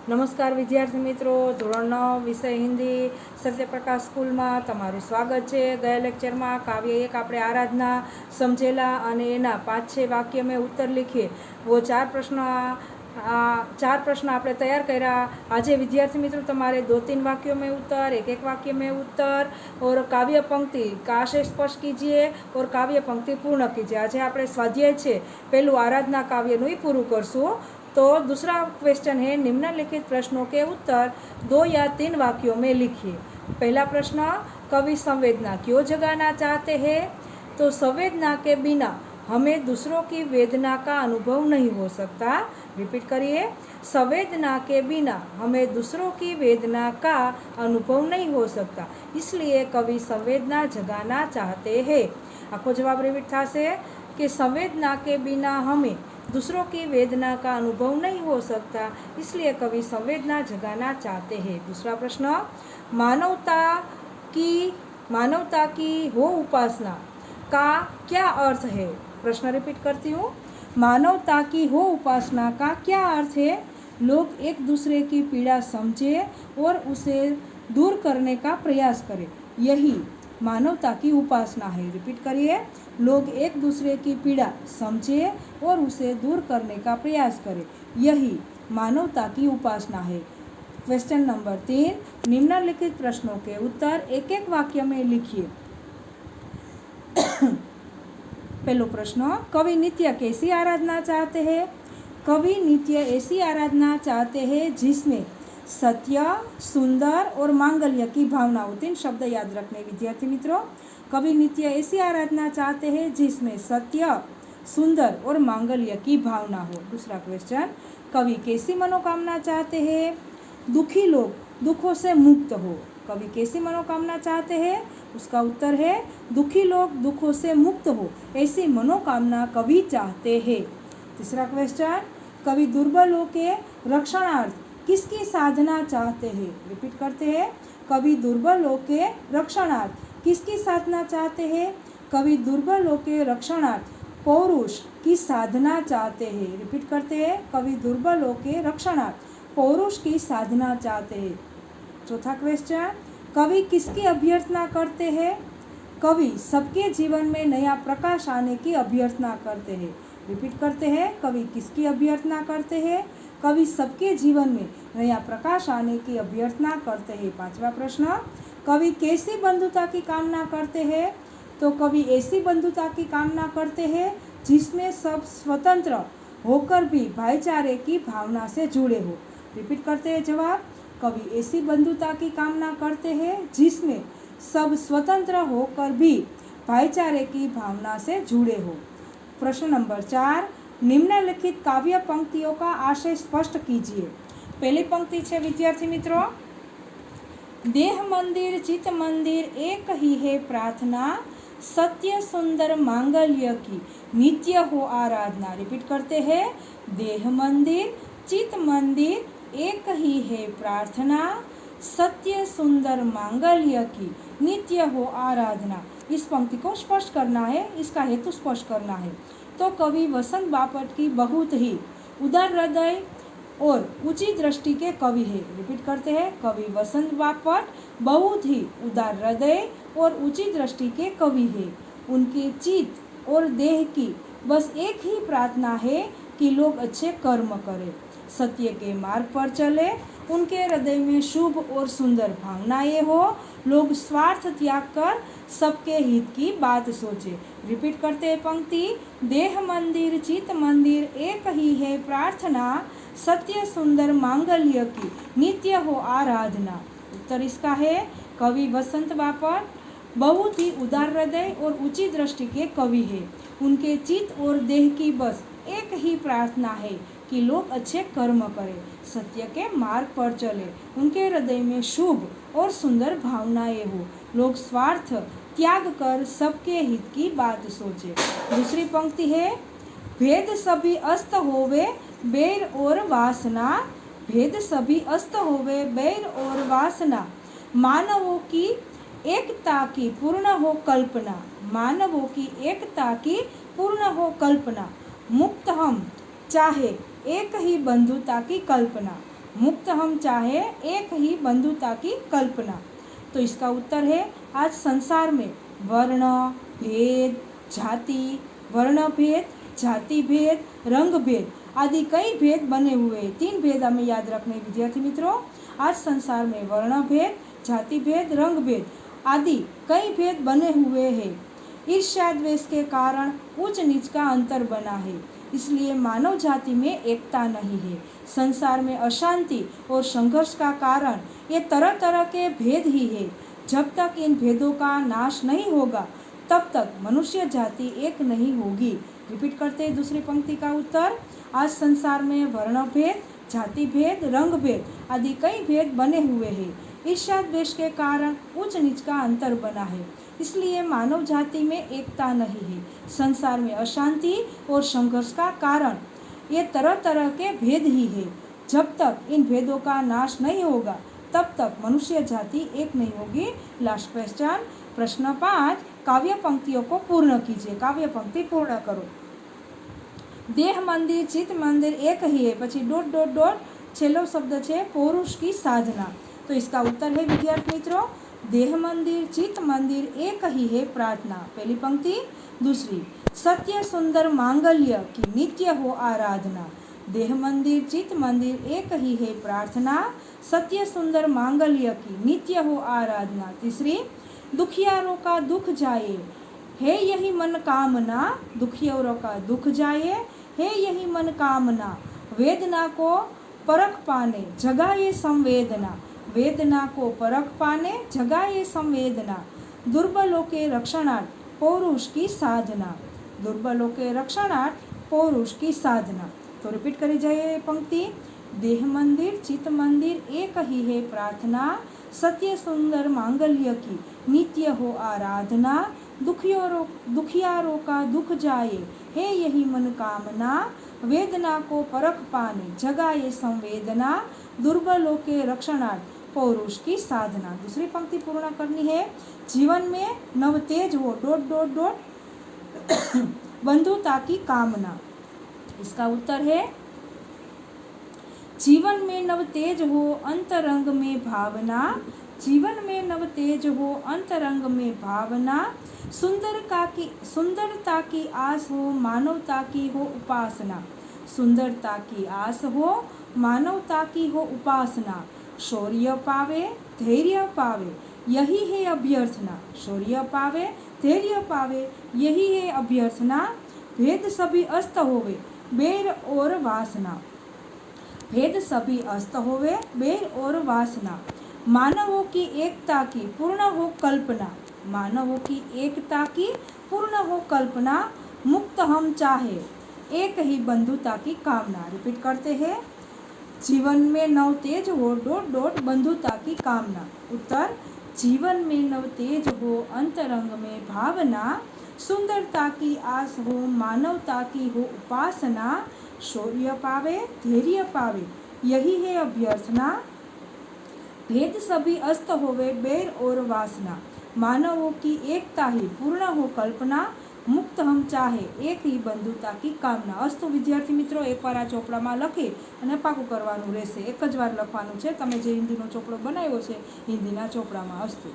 नमस्कार विद्यार्थी मित्रों, ધોરણ 9 વિષય હિન્દી સત્યપ્રકાશ સ્કૂલમાં તમારું સ્વાગત છે। ગયા લેક્ચરમાં કાવ્ય એક આપણે આરાધના સમજેલા અને એના 5-6 વાક્ય में उत्तर लिखिए। वो चार प्रश्न આપણે तैयार કર્યા। આજે विद्यार्थी मित्रों તમારે 2-3 वाक्यों में उत्तर, एक वाक्य में उत्तर और काव्य पंक्ति का आशय स्पष्ट कीजिए और काव्य पंक्ति पूर्ण कीजिए। આજે આપણે સ્વાધ્યાય છે પહેલું આરાધના કાવ્યનું ही પૂરું કરશું। तो दूसरा क्वेश्चन है, निम्नलिखित प्रश्नों के उत्तर 2 या 3 वाक्यों में लिखिए। पहला प्रश्न, कवि संवेदना क्यों जगाना चाहते हैं? तो संवेदना के बिना हमें दूसरों की वेदना का अनुभव नहीं हो सकता। रिपीट करिए, संवेदना के बिना हमें दूसरों की वेदना का अनुभव नहीं हो सकता, इसलिए कवि संवेदना जगाना चाहते हैं। आखो जवाब रिपीट थाशे कि संवेदना के बिना हमें दूसरों की वेदना का अनुभव नहीं हो सकता, इसलिए कवि संवेदना जगाना चाहते हैं। दूसरा प्रश्न, मानवता की हो उपासना का क्या अर्थ है? प्रश्न रिपीट करती हूँ, मानवता की हो उपासना का क्या अर्थ है? लोग एक दूसरे की पीड़ा समझे और उसे दूर करने का प्रयास करें, यही मानवता की उपासना है। रिपीट करिए, लोग एक दूसरे की पीड़ा समझे और उसे दूर करने का प्रयास करें, यही मानवता की उपासना है। क्वेश्चन नंबर 3, निम्नलिखित प्रश्नों के उत्तर एक एक वाक्य में लिखिए। पहला प्रश्न, कवि नित्य कैसी आराधना चाहते हैं? कवि नित्य ऐसी आराधना चाहते हैं जिसमें सत्य, सुंदर और मांगल्य की भावना हो। 3 शब्द याद रखने विद्यार्थी मित्रों। कवि नित्य ऐसी आराधना चाहते हैं जिसमें सत्य, सुंदर और मांगल्य की भावना हो। दूसरा क्वेश्चन, कवि कैसी मनोकामना चाहते हैं? दुखी लोग दुखों से मुक्त हो। कवि कैसी मनोकामना चाहते हैं? उसका उत्तर है, दुखी लोग दुखों से मुक्त हो, ऐसी मनोकामना कवि चाहते हैं। तीसरा क्वेश्चन, कवि दुर्बलों के रक्षणार्थ किसकी साधना चाहते हैं? रिपीट करते हैं, कवि दुर्बलों के रक्षणार्थ किसकी साधना चाहते हैं? कवि दुर्बलों के रक्षणार्थ पौरुष की साधना चाहते हैं। रिपीट करते हैं, कवि दुर्बलों के रक्षणार्थ पौरुष की साधना चाहते हैं। चौथा क्वेश्चन, कवि किसकी अभ्यर्थना करते हैं? कवि सबके जीवन में नया प्रकाश आने की अभ्यर्थना करते हैं। रिपीट करते हैं, कवि किसकी अभ्यर्थना करते हैं? कवि सबके जीवन में नया प्रकाश आने की अभ्यर्थना करते हैं। पांचवा प्रश्न, कवि कैसी बंधुता की कामना करते हैं? तो कवि ऐसी बंधुता की कामना करते हैं जिसमें सब स्वतंत्र होकर भी भाईचारे की भावना से जुड़े हो। रिपीट करते हैं जवाब, कवि ऐसी बंधुता की कामना करते हैं जिसमें सब स्वतंत्र होकर भी भाईचारे की भावना से जुड़े हो। प्रश्न नंबर 4, निम्नलिखित काव्य पंक्तियों का आशय स्पष्ट कीजिए। पहली पंक्ति है विद्यार्थी मित्रों, देह मंदिर चित मंदिर एक ही है प्रार्थना, सत्य सुंदर मांगल्य की नित्य हो आराधना। रिपीट करते हैं, देह मंदिर चित मंदिर एक ही है प्रार्थना, सत्य सुंदर मांगल्य की नित्य हो आराधना। इस पंक्ति को स्पष्ट करना है, इसका हेतु स्पष्ट करना है। तो कवि वसंत बापट की बहुत ही उदार हृदय और ऊंची दृष्टि के कवि है। रिपीट करते हैं, कवि वसंत बापट बहुत ही उदार हृदय और ऊंची दृष्टि के कवि है। उनके चित्त और देह की बस एक ही प्रार्थना है कि लोग अच्छे कर्म करें, सत्य के मार्ग पर चले, उनके हृदय में शुभ और सुंदर भावनाएं हो, लोग स्वार्थ त्याग कर सबके हित की बात सोचे। रिपीट करते हैं पंक्ति, देह मंदिर चित मंदिर एक ही है प्रार्थना, सत्य सुंदर मांगल्य की नित्य हो आराधना। उत्तर इसका है, कवि वसंत बापट बहुत ही उदार हृदय और ऊंची दृष्टि के कवि है। उनके चित्त और देह की बस एक ही प्रार्थना है कि लोग अच्छे कर्म करें, सत्य के मार्ग पर चले, उनके हृदय में शुभ और सुंदर भावनाएं हो, लोग स्वार्थ त्याग कर सबके हित की बात सोचे। दूसरी पंक्ति है, भेद सभी अस्त होवे बैर और वासना, भेद सभी अस्त होवे बैर और वासना, मानवों की एकता की पूर्ण हो कल्पना, मानवों की एकता की पूर्ण हो कल्पना, मुक्त हम चाहे एक ही बंधुता की कल्पना, मुक्त हम चाहे एक ही बंधुता की कल्पना। तो इसका उत्तर है आज संसार में वर्ण भेद, जाति, वर्ण भेद, जाति भेद, रंग भेद आदि कई भेद बने हुए हैं। 3 भेद हमें याद रखने विद्यार्थी मित्रों। आज संसार में वर्ण भेद, जाति भेद, रंग भेद आदि कई भेद बने हुए हैं। ईर्ष्या द्वेष के कारण ऊंच नीच का अंतर बना है, इसलिए मानव जाति में एकता नहीं है। संसार में अशांति और संघर्ष का कारण ये तरह तरह के भेद ही है। जब तक इन भेदों का नाश नहीं होगा तब तक मनुष्य जाति एक नहीं होगी। रिपीट करते हैं दूसरी पंक्ति का उत्तर। आज संसार में वर्ण भेद, जाति भेद, रंग भेद आदि कई भेद बने हुए हैं। ईर्ष्या द्वेष के कारण ऊंच नीच का अंतर बना है, इसलिए मानव जाति में एकता नहीं है। संसार में अशांति और संघर्ष का कारण ये तरह तरह के भेद ही है। जब तक इन भेदों का नाश नहीं होगा तब तक मनुष्य जाति एक नहीं होगी। लास्ट क्वेश्चन, प्रश्न 5, काव्य पंक्तियों को पूर्ण कीजिए। काव्य पंक्ति पूर्ण करो। देह मंदिर चित्त मंदिर एक ही है, પછી डॉट डॉट डॉट છેલ્લો શબ્દ છે પૌરુષ की साधना। तो इसका उत्तर है विद्यार्थी मित्रों, देह मंदिर चित्त मंदिर एक ही है प्रार्थना। पहली पंक्ति। दूसरी, सत्य सुंदर मांगल्य की नित्य हो आराधना। देह मंदिर चित्त मंदिर एक ही है प्रार्थना, सत्य सुंदर मांगल्य की नित्य हो आराधना। तीसरी, दुखियारों का दुख जाए है यही मन कामना। दुखियारों का दुख जाए है यही मन कामना। वेदना को परख पाने जगाए संवेदना। वेदना को परख पाने जगाए संवेदना। दुर्बलों के रक्षणार्थ पौरुष की साधना। दुर्बलों के रक्षणार्थ पौरुष की साधना। तो रिपीट करी जाए पंक्ति। देह मंदिर चित्त मंदिर एक ही है प्रार्थना, सत्य सुंदर मांगल्य की नित्य हो आराधना। दुखियारों का दुख जाए है यही मन कामना। वेदना को परख पाने जगाए संवेदना। दुर्बलों के रक्षणार्थ पौरुष की साधना। दूसरी पंक्ति पूर्ण करनी है। जीवन में नव तेज हो डॉट डॉट डॉट बंधुता की कामना। इसका उत्तर है जीवन में नव तेज हो अंतरंग में भावना। जीवन में नव तेज हो अंतरंग में भावना। सुंदरता की आस हो मानवता की हो उपासना। सुंदरता की आस हो मानवता की हो उपासना। शौर्य पावे धैर्य पावे यही है अभ्यर्थना। शौर्य पावे धैर्य पावे यही है अभ्यर्थना। भेद सभी अस्त होवे बेर और वासना। भेद सभी अस्त होवे बेर और वासना। मानवों की एकता की पूर्ण हो कल्पना। मानवों की एकता की पूर्ण हो कल्पना। मुक्त हम चाहे एक ही बंधुता की कामना। रिपीट करते हैं। जीवन में नव तेज हो डॉट डॉट बंधुता की कामना। उत्तर, जीवन में नव तेज हो अंतरंग में भावना। सुंदरता की आस हो मानवता की हो उपासना। शौर्य पावे धैर्य पावे यही है अभ्यर्थना। भेद सभी अस्त होवे बैर और वासना। मानवों की एकता ही पूर्ण हो कल्पना। मुक्त हम चाहे एक ही बंधुता की कामना। अस्तु विद्यार्थी मित्रों, एक बार आ ચોપડામાં લખી અને પાકું કરવાનું રહેશે। એક જ વાર લખવાનું છે। તમે જે હિન્દીનો ચોપડો બનાવ્યો છે હિન્દીના ચોપડામાં। અસ્તુ।